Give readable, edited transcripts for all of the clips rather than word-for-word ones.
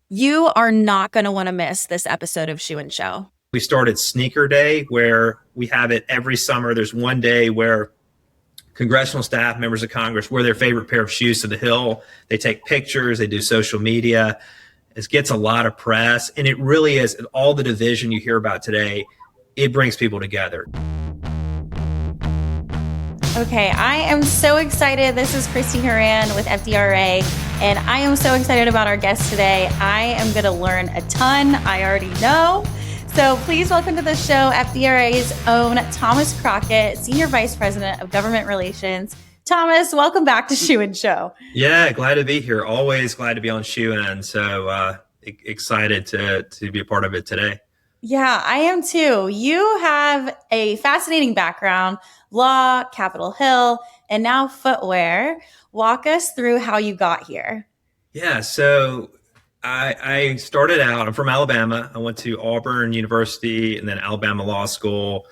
You are not going to want to miss this episode of Shoe and Show. We started Sneaker Day, where we have it every summer. There's one day where congressional staff, members of Congress, wear their favorite pair of shoes to the Hill. They take pictures, they do social media. It gets a lot of press, and it really is all the division you hear about today. It brings people together. Okay, I am so excited. This is Christie with FDRA, and I am so excited about our guest today. I am going to learn a ton. I already know. So please welcome to the show FDRA's own Thomas Crockett, Senior Vice President of Government Relations. Thomas, welcome back to Shoe and Show. Yeah, glad to be here. Always glad to be on Shoe and so excited to be a part of it today. Yeah, I am too. You have a fascinating background, law, Capitol Hill, and now footwear. Walk us through how you got here. Yeah, so I started out, I'm from Alabama. I went to Auburn University and then Alabama Law School.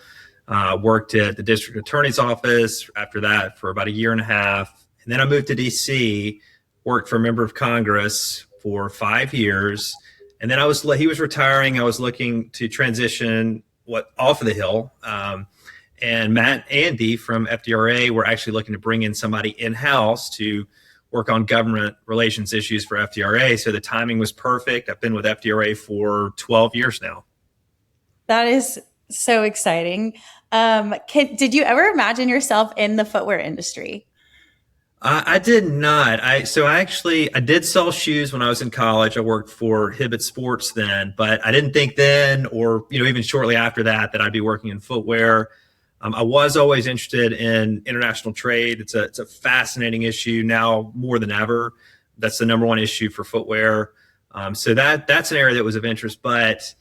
Worked at the district attorney's office after that for about a year and a half. And then I moved to DC, worked for a member of Congress for 5 years. And then he was retiring. I was looking to transition off of the Hill. And Matt and Andy from FDRA were actually looking to bring in somebody in-house to work on government relations issues for FDRA. So the timing was perfect. I've been with FDRA for 12 years now. That is so exciting. Did you ever imagine yourself in the footwear industry? I did not. I did sell shoes when I was in college. I worked for Hibbett Sports then, but I didn't think then, or even shortly after that I'd be working in footwear. I was always interested in international trade. It's a fascinating issue now more than ever. That's the number one issue for footwear. So that's an area that was of interest, but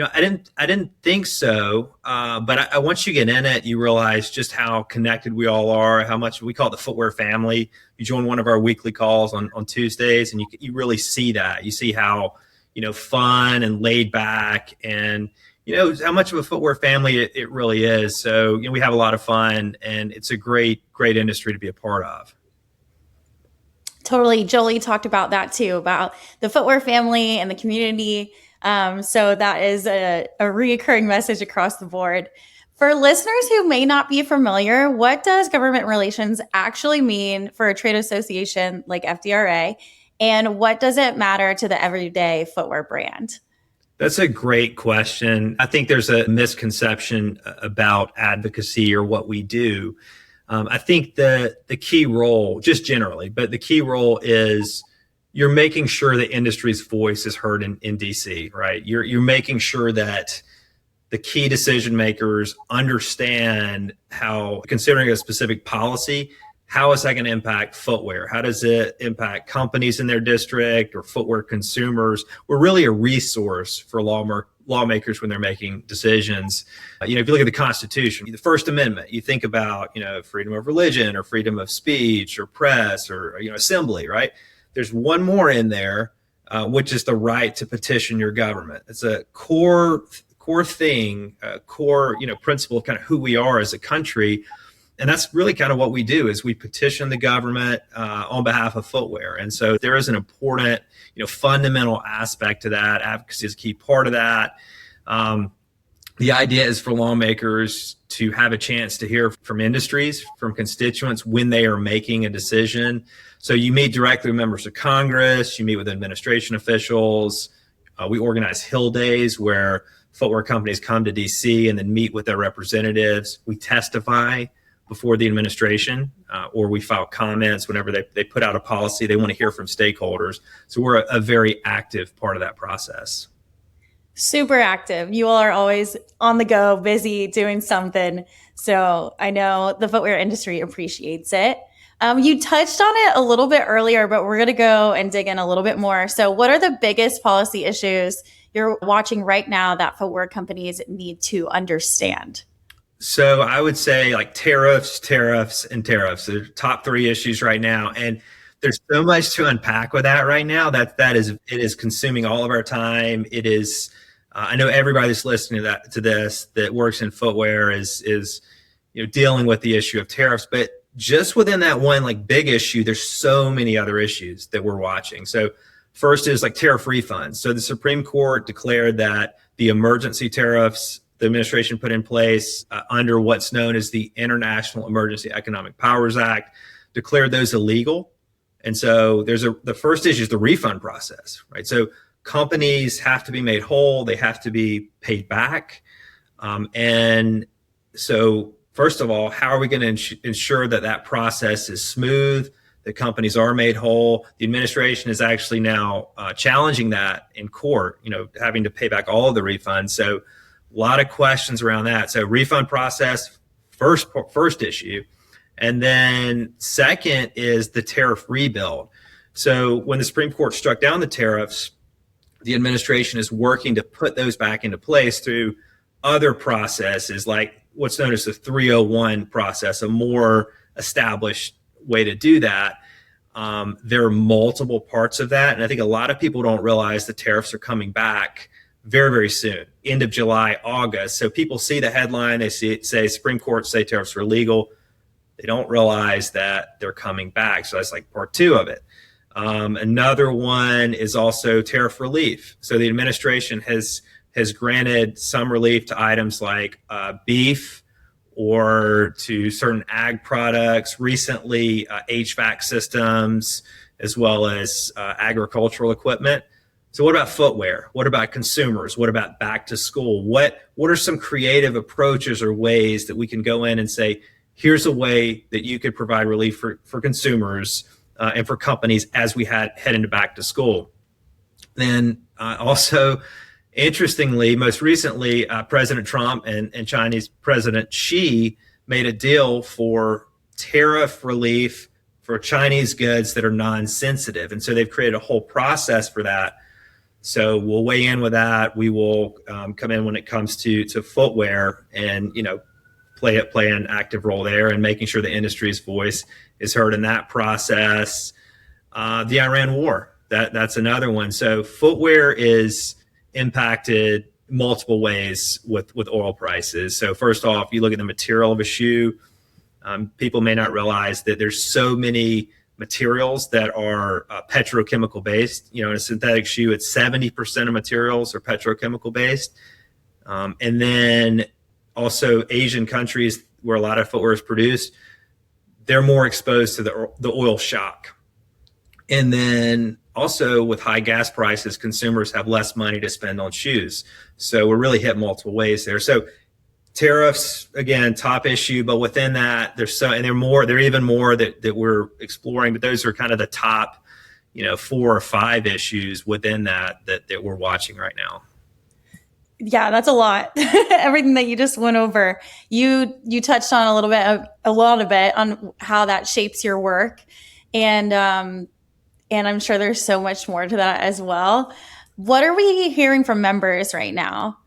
I didn't think so. But once you get in it, you realize just how connected we all are, how much we call it the footwear family. You join one of our weekly calls on Tuesdays, and you really see that. You see how, fun and laid back and, how much of a footwear family it really is. So, we have a lot of fun, and it's a great industry to be a part of. Totally. Jolie talked about that too, about the footwear family and the community. So that is a reoccurring message across the board. For listeners who may not be familiar, what does government relations actually mean for a trade association like FDRA? And what does it matter to the everyday footwear brand? That's a great question. I think there's a misconception about advocacy or what we do. I think the key role, just generally, but the key role is you're making sure the industry's voice is heard in DC, right? You're making sure that the key decision makers understand how, considering a specific policy, how is that going to impact footwear? How does it impact companies in their district or footwear consumers? We're really a resource for lawmakers when they're making decisions. If you look at the Constitution, the First Amendment, you think about, freedom of religion or freedom of speech or press or, assembly, right? There's one more in there, which is the right to petition your government. It's a core thing, core principle of kind of who we are as a country. And that's really kind of what we do is we petition the government on behalf of footwear. And so there is an important, fundamental aspect to that. Advocacy is a key part of that. The idea is for lawmakers to have a chance to hear from industries, from constituents when they are making a decision. So you meet directly with members of Congress, you meet with administration officials. We organize Hill Days where footwear companies come to DC and then meet with their representatives. We testify before the administration, or we file comments whenever they put out a policy. They want to hear from stakeholders. So we're a very active part of that process. Super active. You all are always on the go, busy, doing something. So I know the footwear industry appreciates it. You touched on it a little bit earlier, but we're going to go and dig in a little bit more. So what are the biggest policy issues you're watching right now that footwear companies need to understand? So I would say like tariffs. They're the top three issues right now. And there's so much to unpack with that right now it is consuming all of our time. It is, I know everybody that's listening to this that works in footwear is dealing with the issue of tariffs, but just within that one big issue, there's so many other issues that we're watching. So First is like tariff refunds. So the Supreme Court declared that the emergency tariffs the administration put in place under what's known as the International Emergency Economic Powers Act declared those illegal. And so the first issue is the refund process, right? So companies have to be made whole. They have to be paid back. And so first of all, how are we going to ensure that that process is smooth, that companies are made whole? The administration is actually now challenging that in court, having to pay back all of the refunds. So a lot of questions around that. So refund process, first issue. And then second is the tariff rebuild. So when the Supreme Court struck down the tariffs, the administration is working to put those back into place through other processes like what's known as the 301 process, a more established way to do that. There are multiple parts of that. And I think a lot of people don't realize the tariffs are coming back very, very soon, end of July, August. So people see the headline, they see it say Supreme Court say tariffs are illegal. They don't realize that they're coming back. So that's like part two of it. Another one is also tariff relief. So the administration has granted some relief to items like beef or to certain ag products, recently HVAC systems, as well as agricultural equipment. So what about footwear? What about consumers? What about back to school? What are some creative approaches or ways that we can go in and say, here's a way that you could provide relief for consumers and for companies as we head into back to school? Then also, interestingly, most recently, President Trump and Chinese President Xi made a deal for tariff relief for Chinese goods that are non-sensitive. And so they've created a whole process for that. So we'll weigh in with that. We will come in when it comes to footwear and, play an active role there and making sure the industry's voice is heard in that process. The Iran war, that's another one. So footwear is impacted multiple ways with oil prices. So first off, you look at the material of a shoe. People may not realize that there's so many materials that are petrochemical based. In a synthetic shoe, it's 70% of materials are petrochemical based. And then also Asian countries where a lot of footwear is produced, they're more exposed to the oil shock. And then also with high gas prices, consumers have less money to spend on shoes. So we're really hit multiple ways there. So tariffs, again, top issue, but within that, there are even more that we're exploring, but those are kind of the top, 4 or 5 issues within that we're watching right now. Yeah, that's a lot. Everything that you just went over, you touched on a lot of it on how that shapes your work. And I'm sure there's so much more to that as well. What are we hearing from members right now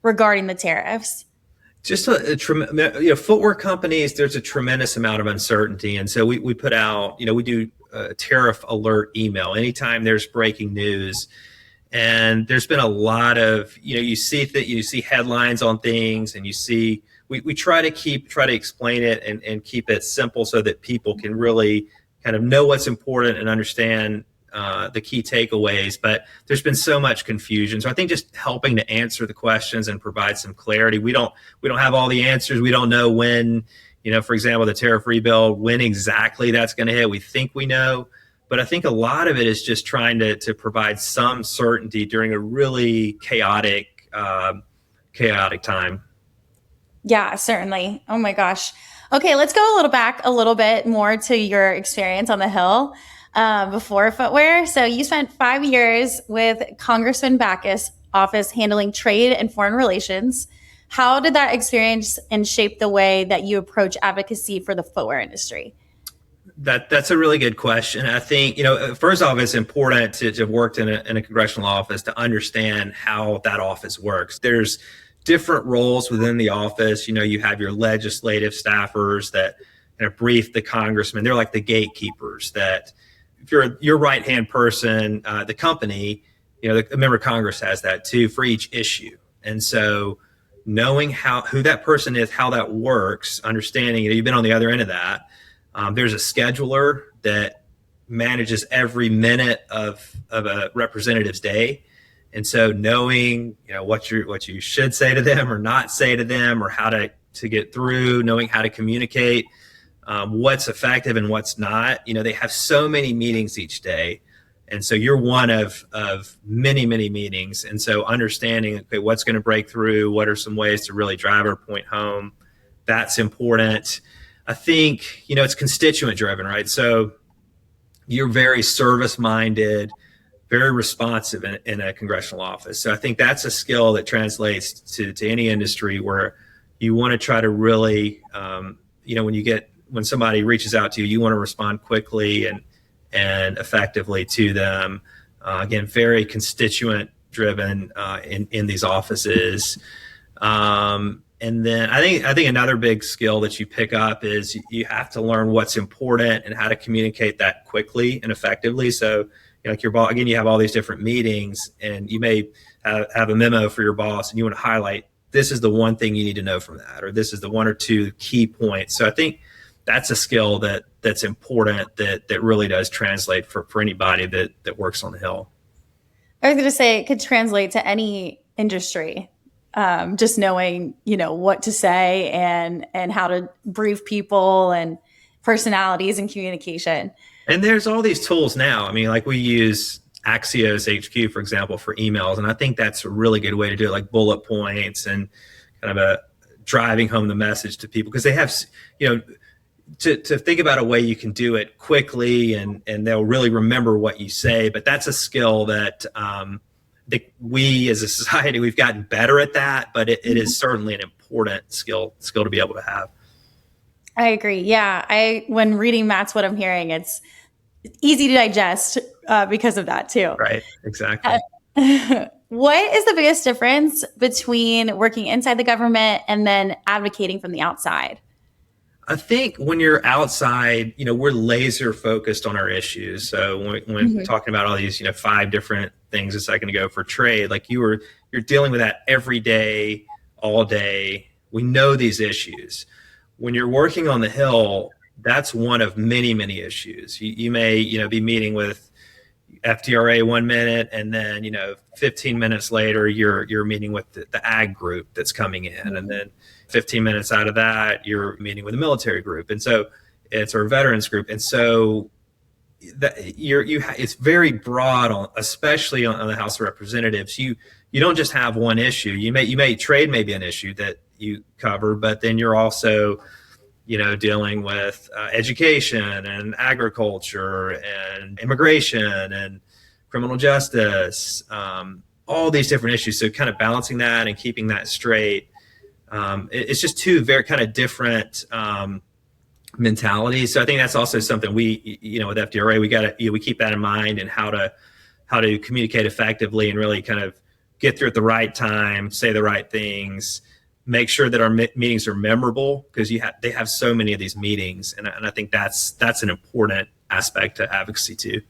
regarding the tariffs? Just footwear companies, there's a tremendous amount of uncertainty. And so we put out, we do a tariff alert email anytime there's breaking news. And there's been a lot of, you see headlines on things, and we try to explain it and keep it simple so that people can really kind of know what's important and understand the key takeaways. But there's been so much confusion. So I think just helping to answer the questions and provide some clarity. We don't have all the answers. We don't know when, for example, the tariff rebuild, when exactly that's going to hit. We think we know. But I think a lot of it is just trying to provide some certainty during a really chaotic time. Yeah, certainly. Oh my gosh. Okay, let's go back a little bit more to your experience on the Hill before footwear. So you spent 5 years with Congressman Backus' office handling trade and foreign relations. How did that experience and shape the way that you approach advocacy for the footwear industry? That's a really good question. I think, first off, it's important to have worked in a congressional office to understand how that office works. There's different roles within the office. You have your legislative staffers that brief the congressman. They're like the gatekeepers that if you're your right-hand person, the company, a member of Congress has that too for each issue. And so knowing who that person is, how that works, understanding, you've been on the other end of that. There's a scheduler that manages every minute of a representative's day. And so knowing, what you should say to them or not say to them, or how to get through, knowing how to communicate, what's effective and what's not. They have so many meetings each day. And so you're one of many, many meetings. And so understanding, okay, what's going to break through, what are some ways to really drive our point home, that's important. I think, it's constituent driven, right? So you're very service minded, very responsive in a congressional office. So I think that's a skill that translates to any industry, where you want to try to really, when somebody reaches out to you, you want to respond quickly and effectively to them. Again, very constituent driven in these offices. And then I think another big skill that you pick up is you have to learn what's important and how to communicate that quickly and effectively. So, like your boss, again, you have all these different meetings, and you may have a memo for your boss, and you want to highlight, this is the one thing you need to know from that, or this is the one or two key points. So I think that's a skill that's important, that really does translate for anybody that works on the Hill. I was going to say it could translate to any industry. Just knowing, what to say and how to brief people and personalities and communication. And there's all these tools now. I mean, like we use Axios HQ, for example, for emails. And I think that's a really good way to do it, like bullet points and kind of driving home the message to people, because they have, to think about a way you can do it quickly and they'll really remember what you say. But that's a skill that we as a society, we've gotten better at that, but it is certainly an important skill to be able to have. I agree. Yeah. When reading Matt's what I'm hearing, it's easy to digest because of that too. Right. Exactly. What is the biggest difference between working inside the government and then advocating from the outside? I think when you're outside, we're laser focused on our issues. So when talking about all these, 5 different things a second ago for trade, like you're dealing with that every day, all day. We know these issues. When you're working on the Hill, that's one of many, many issues. You may, be meeting with FDRA 1 minute, and then, 15 minutes later, you're meeting with the ag group that's coming in, and then 15 minutes out of that, you're meeting with a military group, and so it's our veterans group, and so it's very broad, especially on the House of Representatives. You don't just have one issue. You may trade maybe an issue that you cover, but then you're also dealing with education and agriculture and immigration and criminal justice, all these different issues. So kind of balancing that and keeping that straight. It's just 2 very kind of different mentalities. So I think that's also something we, with FDRA, we keep that in mind, and how to communicate effectively and really kind of get through at the right time, say the right things, make sure that our meetings are memorable, because they have so many of these meetings, and I think that's an important aspect to advocacy too.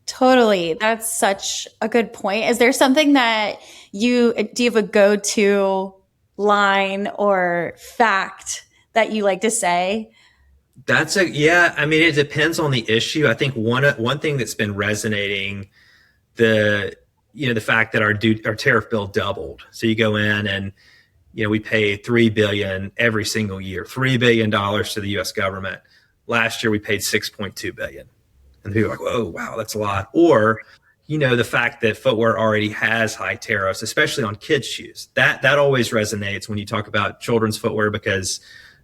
Totally. That's such a good point. Is there something that do you have a go-to line or fact that you like to say? I mean, it depends on the issue. I think one thing that's been resonating, the fact that our tariff bill doubled. So you go in and, we pay $3 billion every single year, $3 billion to the U.S. government. Last year, we paid $6.2 billion. And people are like, whoa, wow, that's a lot. Or, the fact that footwear already has high tariffs, especially on kids' shoes. That always resonates when you talk about children's footwear, because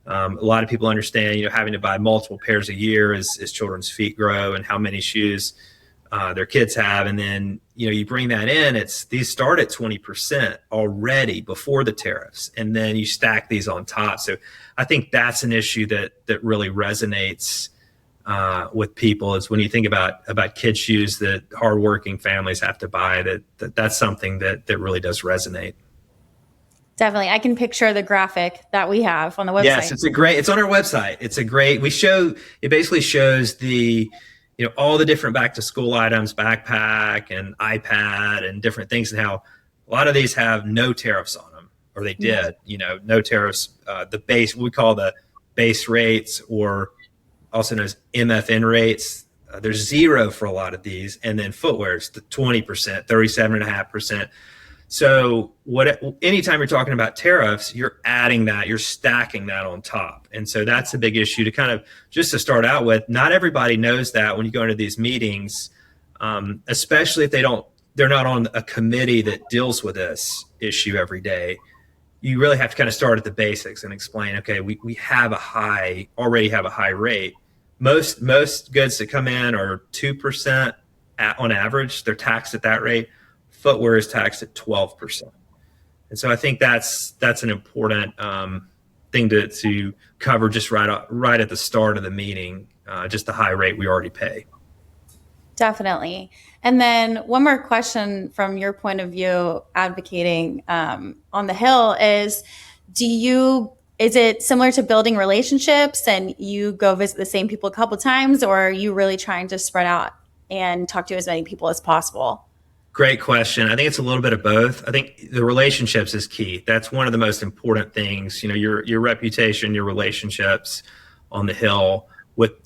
a lot of people understand, having to buy multiple pairs a year as children's feet grow, and how many shoes their kids have. And then, you bring that in, these start at 20% already before the tariffs. And then you stack these on top. So I think that's an issue that really resonates with people, is when you think about kids' shoes that hardworking families have to buy, that's something that really does resonate. Definitely. I can picture the graphic that we have on the website. Yes, it's on our website. It basically shows all the different back to school items, backpack and iPad and different things, and how a lot of these have no tariffs on them, or they did, no tariffs. The base, we call the base rates, or also known as MFN rates, There's zero for a lot of these. And then footwear is the 20%, 37.5%. So anytime you're talking about tariffs, you're adding that, you're stacking that on top. And so that's a big issue to kind of just to start out with. Not everybody knows that when you go into these meetings, especially if they're not on a committee that deals with this issue every day. You really have to kind of start at the basics and explain, okay, we already have a high rate. Most goods that come in are 2% on average. They're taxed at that rate. Footwear is taxed at 12%. And so I think that's an important thing to cover just right at the start of the meeting, just the high rate we already pay. Definitely. And then one more question from your point of view, advocating on the Hill is, is it similar to building relationships and you go visit the same people a couple of times, or are you really trying to spread out and talk to as many people as possible? Great question. I think it's a little bit of both. I think the relationships is key. That's one of the most important things. Your reputation, your relationships on the Hill with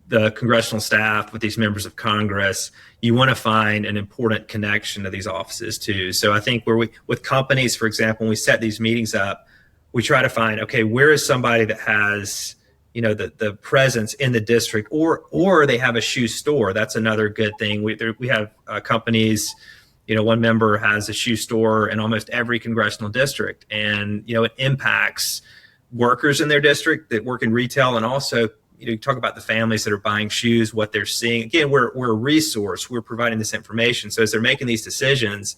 the congressional staff, with these members of Congress. You want to find an important connection to these offices too. So I think with companies, for example, when we set these meetings up, we try to find, okay, where is somebody that has the presence in the district, or they have a shoe store. That's another good thing. We have companies, one member has a shoe store in almost every congressional district, and it impacts workers in their district that work in retail, and also you talk about the families that are buying shoes, what they're seeing. Again, we're a resource. We're providing this information. So as they're making these decisions,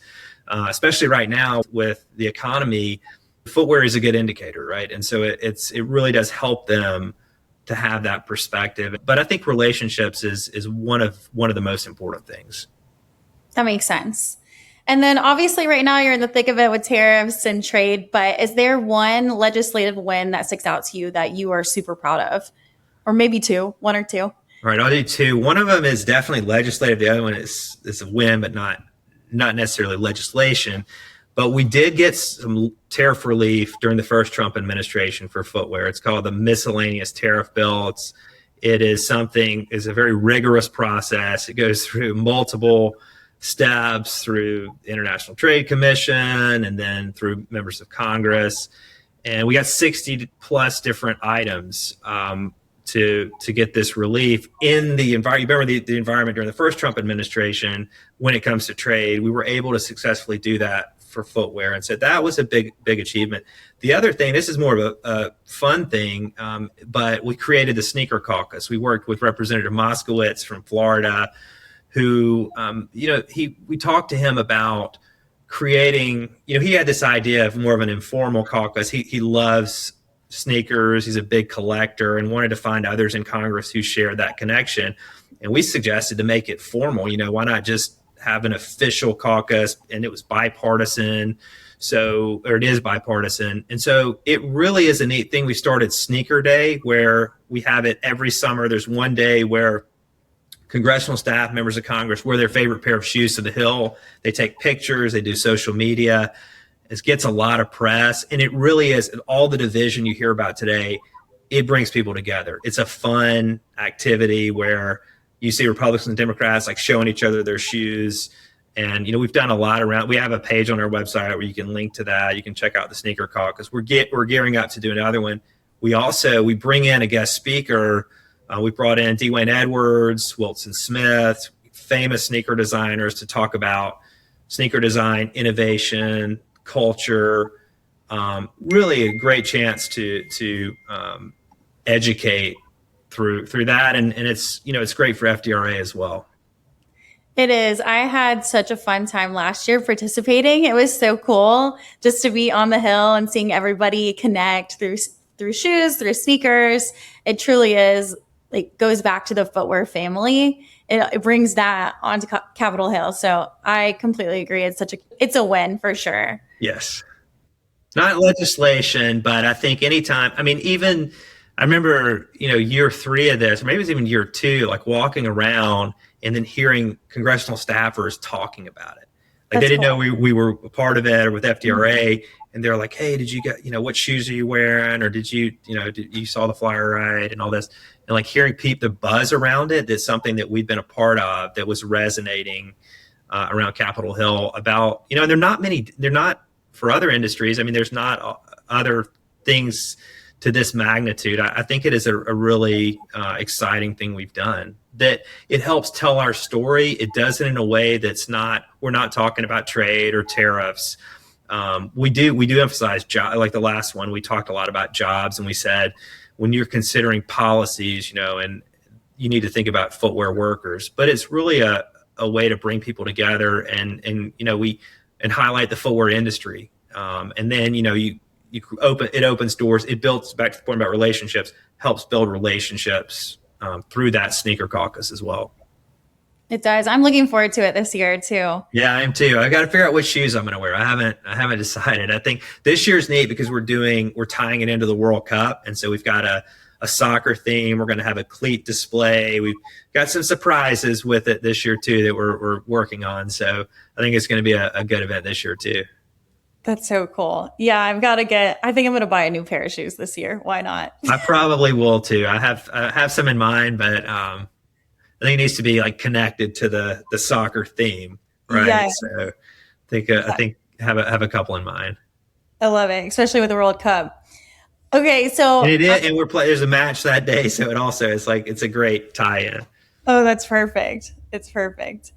especially right now with the economy, footwear is a good indicator, right? And so it really does help them to have that perspective. But I think relationships is one of the most important things. That makes sense. And then obviously right now you're in the thick of it with tariffs and trade, but is there one legislative win that sticks out to you that you are super proud of? Or maybe one or two? All right, I'll do two. One of them is definitely legislative. The other one is a win, but not necessarily legislation. But we did get some tariff relief during the first Trump administration for footwear. It's called the miscellaneous tariff bill. It is a very rigorous process. It goes through multiple steps, through the International Trade Commission and then through members of Congress. And we got 60 plus different items to get this relief in the environment. You remember the environment during the first Trump administration when it comes to trade. We were able to successfully do that for footwear, and so that was a big achievement. The other thing, this is more of a fun thing, but we created the sneaker caucus. We worked with Representative Moskowitz from Florida, who we talked to him about creating. He had this idea of more of an informal caucus. He loves sneakers. He's a big collector and wanted to find others in Congress who shared that connection. And we suggested to make it formal. Why not just have an official caucus? And it was bipartisan. It is bipartisan. And so it really is a neat thing. We started Sneaker Day, where we have it every summer. There's one day where congressional staff, members of Congress, wear their favorite pair of shoes to the Hill. They take pictures, they do social media. It gets a lot of press. And it really is, all the division you hear about today, it brings people together. It's a fun activity where you see Republicans and Democrats like showing each other their shoes. And, we've done a lot around. We have a page on our website where you can link to that. You can check out the Sneaker Caucus. We're gearing up to do another one. We bring in a guest speaker. We brought in Dwayne Edwards, Wilson Smith, famous sneaker designers to talk about sneaker design, innovation, culture. Really a great chance to educate through that. And it's, it's great for FDRA as well. It is. I had such a fun time last year participating. It was so cool just to be on the Hill and seeing everybody connect through shoes, through sneakers. It truly is goes back to the footwear family. It brings that onto Capitol Hill. So I completely agree. It's a win for sure. Yes. Not legislation, but I think anytime, even I remember, year 3 of this, or maybe it was even year 2, like walking around and then hearing congressional staffers talking about it. Like they That's didn't know cool. we were a part of it or with FDRA. And they're like, hey, did you get, what shoes are you wearing? Or did you, did you saw the flyer right and all this? And like hearing the buzz around it, that's something that we've been a part of that was resonating around Capitol Hill about, and they're not for other industries. I mean, there's not other things to this magnitude. I think it is a really exciting thing we've done, that it helps tell our story. It does it in a way we're not talking about trade or tariffs. We do emphasize job. Like the last one, we talked a lot about jobs, and we said, when you're considering policies, and you need to think about footwear workers, but it's really a way to bring people together and highlight the footwear industry. And then, it opens doors. It builds, back to the point about relationships, helps build relationships through that sneaker caucus as well. It does. I'm looking forward to it this year too. Yeah, I am too. I got to figure out which shoes I'm going to wear. I haven't decided. I think this year's neat because we're tying it into the World Cup. And so we've got a soccer theme. We're going to have a cleat display. We've got some surprises with it this year too that we're working on. So I think it's going to be a good event this year too. That's so cool. Yeah, I think I'm going to buy a new pair of shoes this year. Why not? I probably will too. I have some in mind, but I think it needs to be like connected to the soccer theme, right? Yeah. So I think have a couple in mind. I love it, especially with the World Cup. Okay, so and there's a match that day, so it's a great tie-in. Oh, that's perfect. It's perfect.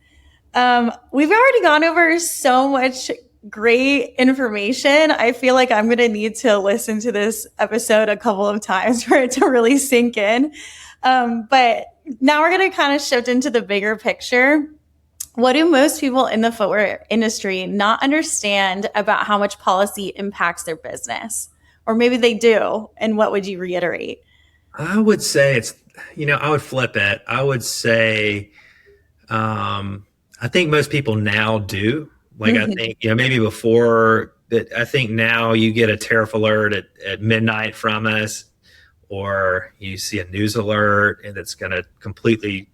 We've already gone over so much great information. I feel like I'm going to need to listen to this episode a couple of times for it to really sink in. But now we're going to kind of shift into the bigger picture. What do most people in the footwear industry not understand about how much policy impacts their business? Or maybe they do. And what would you reiterate? I would say I would flip it. I would say, I think most people now do. Like, I think, maybe before that, I think now you get a tariff alert at midnight from us, or you see a news alert and it's going to completely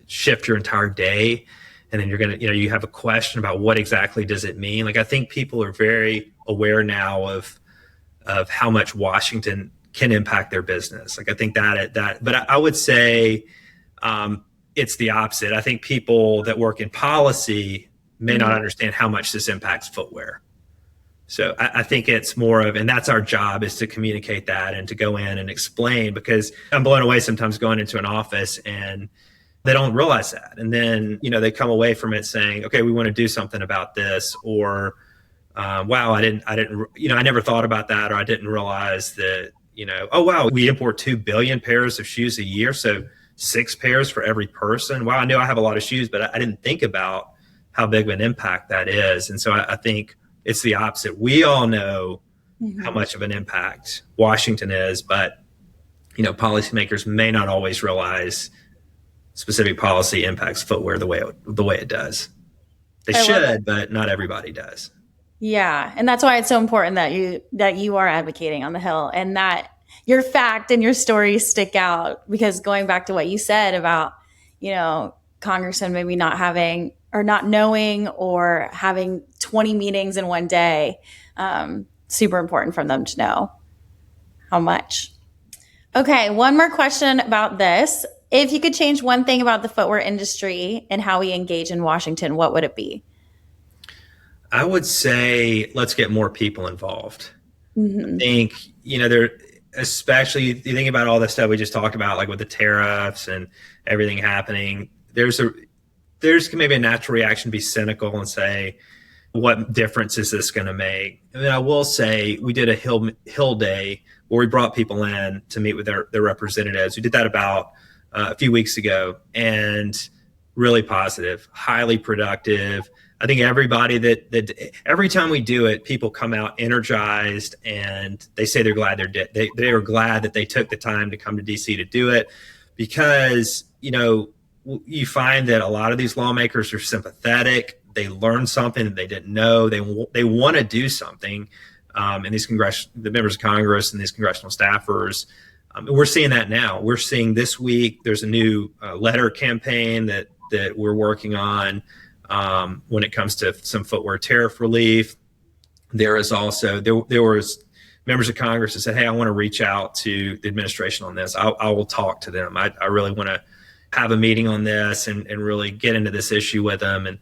shift your entire day. And then you're going to, you have a question about what exactly does it mean? Like, I think people are very aware now of how much Washington can impact their business. Like, I think but I would say it's the opposite. I think people that work in policy may not understand how much this impacts footwear. So I think it's more of, and that's our job, is to communicate that and to go in and explain, because I'm blown away sometimes going into an office and they don't realize that. And then, they come away from it saying, okay, we want to do something about this, or, wow, I never thought about that, or I didn't realize that, oh, wow, we import 2 billion pairs of shoes a year. So 6 pairs for every person. Wow, I knew I have a lot of shoes, but I didn't think about how big of an impact that is. And so I think it's the opposite. We all know how much of an impact Washington is, but, policymakers may not always realize specific policy impacts footwear the way it does. They should, but not everybody does. Yeah. And that's why it's so important that you are advocating on the Hill, and that your fact and your story stick out, because going back to what you said about, congressmen maybe not having or not knowing or having 20 meetings in one day, super important for them to know how much. Okay, one more question about this. If you could change one thing about the footwear industry and how we engage in Washington, what would it be? I would say let's get more people involved. I think, especially you think about all the stuff we just talked about, like with the tariffs and everything happening, there's maybe a natural reaction to be cynical and say, what difference is this going to make? And then I will say we did a Hill Day where we brought people in to meet with their representatives. We did that about a few weeks ago, and really positive, highly productive. I think everybody that every time we do it, people come out energized, and they say they're glad they are glad that they took the time to come to DC to do it, because you find that a lot of these lawmakers are sympathetic. They learn something that they didn't know. They want to do something, and the members of Congress and these congressional staffers. We're seeing that now. We're seeing this week there's a new letter campaign that we're working on. when it comes to some footwear tariff relief. There is also there was members of Congress that said, "Hey, I want to reach out to the administration on this. I will talk to them. I really want to have a meeting on this and really get into this issue with them." And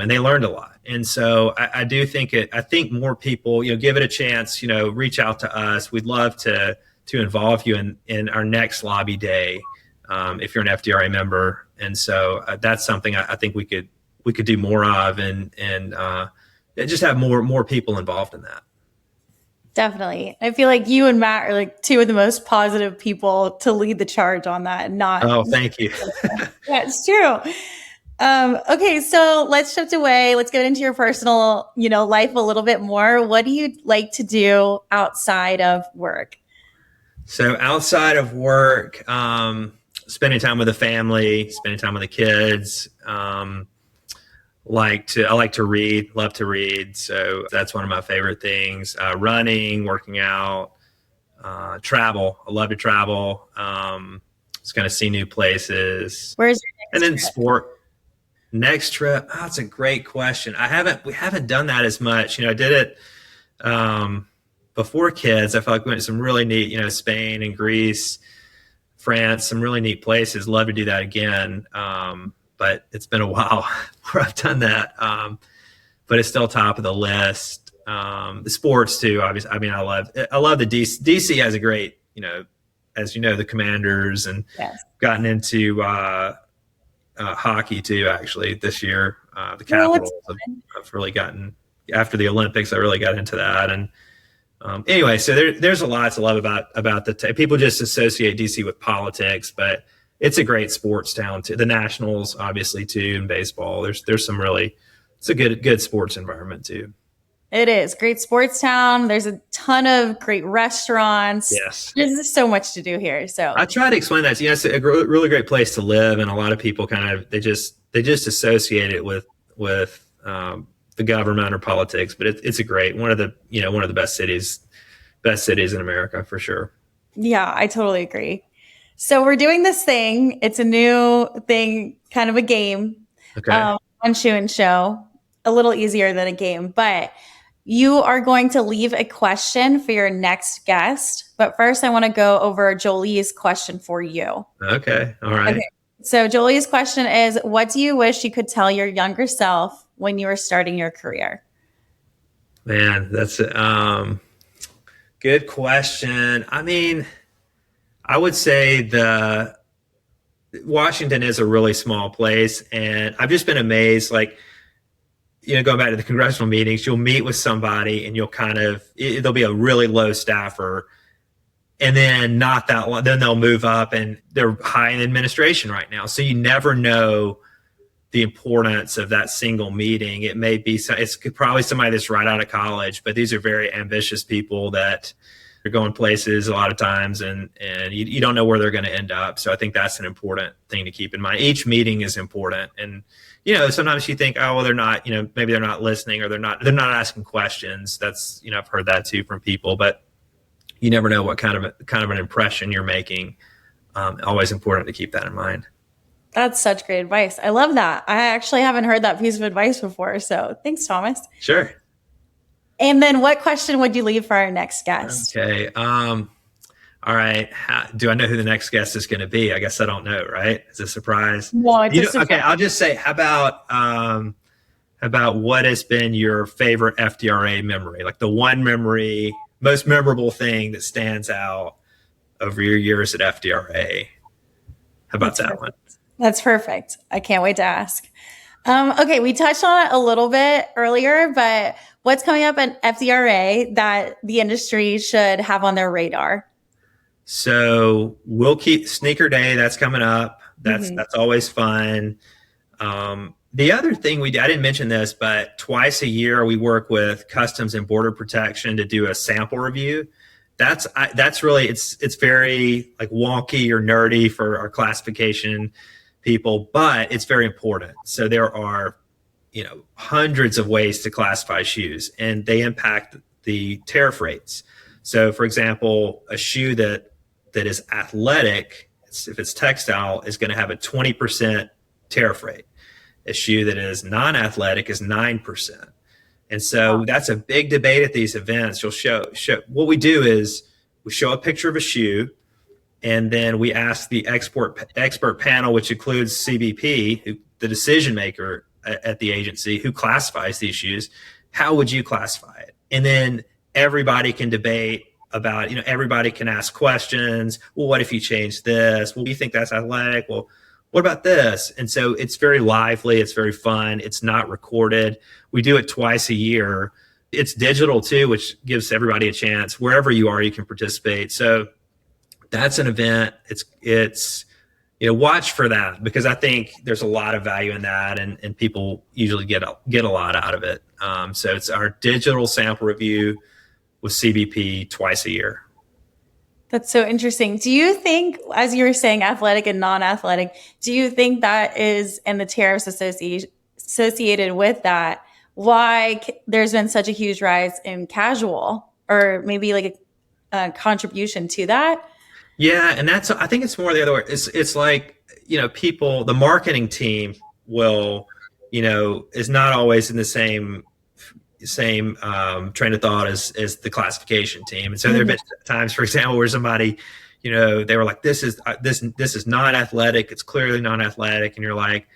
they learned a lot. And so I do think I think more people, give it a chance, reach out to us. We'd love to involve you in our next lobby day, if you're an FDRA member. And so that's something I think we could do more of and just have more people involved in that. Definitely. I feel like you and Matt are like two of the most positive people to lead the charge on that. Oh, thank you. Yeah, it's true. Okay, so let's shift away. Let's get into your personal, life a little bit more. What do you like to do outside of work? So outside of work, spending time with the family, spending time with the kids. I like to read, love to read. So that's one of my favorite things. Running, working out, travel. I love to travel. Just going to see new places. Where's your next and then trip? Sport. Next trip. Oh, that's a great question. We haven't done that as much. I did it before kids. I felt like we went to some really neat, Spain and Greece, France, some really neat places. Love to do that again. But it's been a while where I've done that. But it's still top of the list. The sports too, obviously. I mean, I love the DC. DC has a great, as the Commanders, and Yes. gotten into hockey too, actually, this year. The Capitals. I've really gotten, after the Olympics, I really got into that. And anyway, so there's a lot to love about people just associate DC with politics, but it's a great sports town too. The Nationals, obviously, too, and baseball. There's some really, it's a good sports environment too. It is great sports town. There's a ton of great restaurants. Yes. There's just so much to do here. So I try to explain that. It's a really great place to live, and a lot of people they just associate it with the government or politics. But it's a great one of the best cities in America for sure. yeah, I totally agree. So we're doing this thing. It's a new thing, kind of a game. Okay. On Shoe and Show, a little easier than a game, but you are going to leave a question for your next guest. But first, I want to go over Jolie's question for you. Okay. All right. Okay. So Jolie's question is, what do you wish you could tell your younger self when you were starting your career? Man, that's a good question. I mean, I would say Washington is a really small place, and I've just been amazed, like, going back to the congressional meetings, you'll meet with somebody and there'll be a really low staffer, and then not that long, then they'll move up and they're high in administration right now. So you never know the importance of that single meeting. It may be, it's probably somebody that's right out of college, but these are very ambitious people that are going places a lot of times, and you don't know where they're going to end up. So I think that's an important thing to keep in mind. Each meeting is important. And, sometimes you think, oh, well, they're not, maybe they're not listening, or they're not asking questions. That's, I've heard that too from people, but you never know what kind of an impression you're making. Always important to keep that in mind. That's such great advice. I love that. I actually haven't heard that piece of advice before. So thanks, Thomas. Sure. And then what question would you leave for our next guest? Okay. All right. Do I know who the next guest is going to be? I guess I don't know, right? It's a surprise. Well, it's a surprise. Okay. I'll just say, how about what has been your favorite FDRA memory? Like the one memory, most memorable thing that stands out over your years at FDRA. How about that one? That's perfect. I can't wait to ask. Okay, we touched on it a little bit earlier, but what's coming up at FDRA that the industry should have on their radar? So we'll keep Sneaker Day. That's coming up. That's always fun. The other thing I didn't mention this, but twice a year we work with Customs and Border Protection to do a sample review. That's really, it's very like wonky or nerdy for our classification people, but it's very important. So there are, hundreds of ways to classify shoes, and they impact the tariff rates. So for example, a shoe that is athletic, if it's textile, is going to have a 20% tariff rate. A shoe that is non-athletic is 9%. And so that's a big debate at these events. You'll show what we do is we show a picture of a shoe, and then we ask the expert panel, which includes CBP, the decision maker at the agency who classifies these shoes, how would you classify it? And then everybody can debate about, everybody can ask questions. Well, what if you change this? Well, do you think that's athletic? Well, what about this? And so it's very lively. It's very fun. It's not recorded. We do it twice a year. It's digital too, which gives everybody a chance. Wherever you are, you can participate. So that's an event. It's watch for that, because I think there's a lot of value in that, and people usually get a lot out of it. So it's our digital sample review with CBP twice a year. That's so interesting. Do you think, as you were saying, athletic and non-athletic, do you think that is, and the tariffs associated with that, why there's been such a huge rise in casual, or maybe like a contribution to that? Yeah, and I think it's more the other way. It's like, people, the marketing team will, is not always in the same train of thought as the classification team. And so there have been times, for example, where somebody, they were like, this is non-athletic. It's clearly non-athletic. And you're like,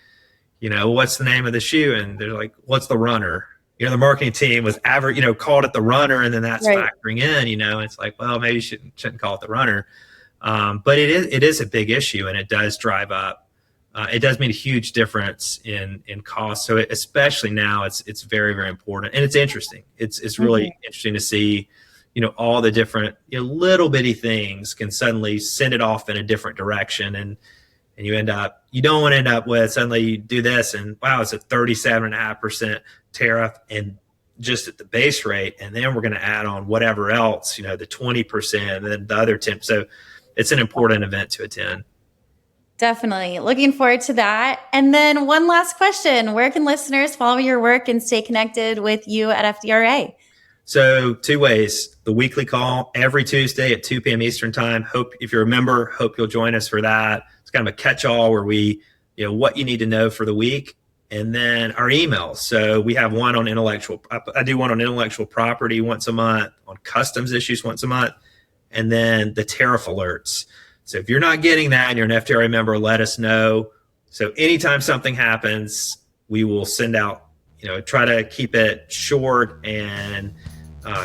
what's the name of the shoe? And they're like, what's the runner? The marketing team was called it the runner, and then that's factoring in, it's like, well, maybe you shouldn't call it the runner. But it is a big issue, and it does drive up. It does make a huge difference in cost. So especially now, it's very, very important, and it's interesting. It's really interesting to see, all the different little bitty things can suddenly send it off in a different direction, and you don't want to end up with suddenly you do this and wow, it's a 37.5% tariff and just at the base rate, and then we're going to add on whatever else, the 20% and then the other 10%. So it's an important event to attend. Definitely. Looking forward to that. And then one last question. Where can listeners follow your work and stay connected with you at FDRA? So 2 ways. The weekly call every Tuesday at 2 p.m. Eastern time. If you're a member, hope you'll join us for that. It's kind of a catch-all where we, what you need to know for the week. And then our emails. So we have one on I do one on intellectual property once a month, on customs issues once a month, and then the tariff alerts. So if you're not getting that and you're an FDRA member, let us know. So anytime something happens, we will send out, try to keep it short and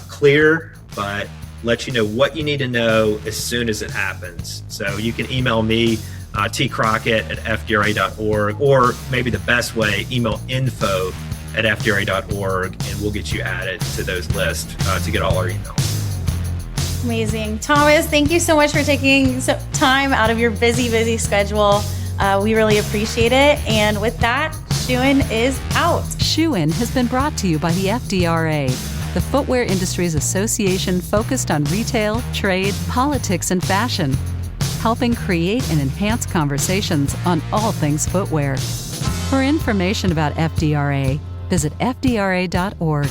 clear, but let you know what you need to know as soon as it happens. So you can email me, tcrockett@fdra.org, or maybe the best way, email info@fdra.org, and we'll get you added to those lists to get all our emails. Amazing. Thomas, thank you so much for taking some time out of your busy schedule. We really appreciate it. And with that, Shoe-In is out. Shoe-In has been brought to you by the FDRA, the Footwear Industries Association focused on retail, trade, politics, and fashion, helping create and enhance conversations on all things footwear. For information about FDRA, visit fdra.org.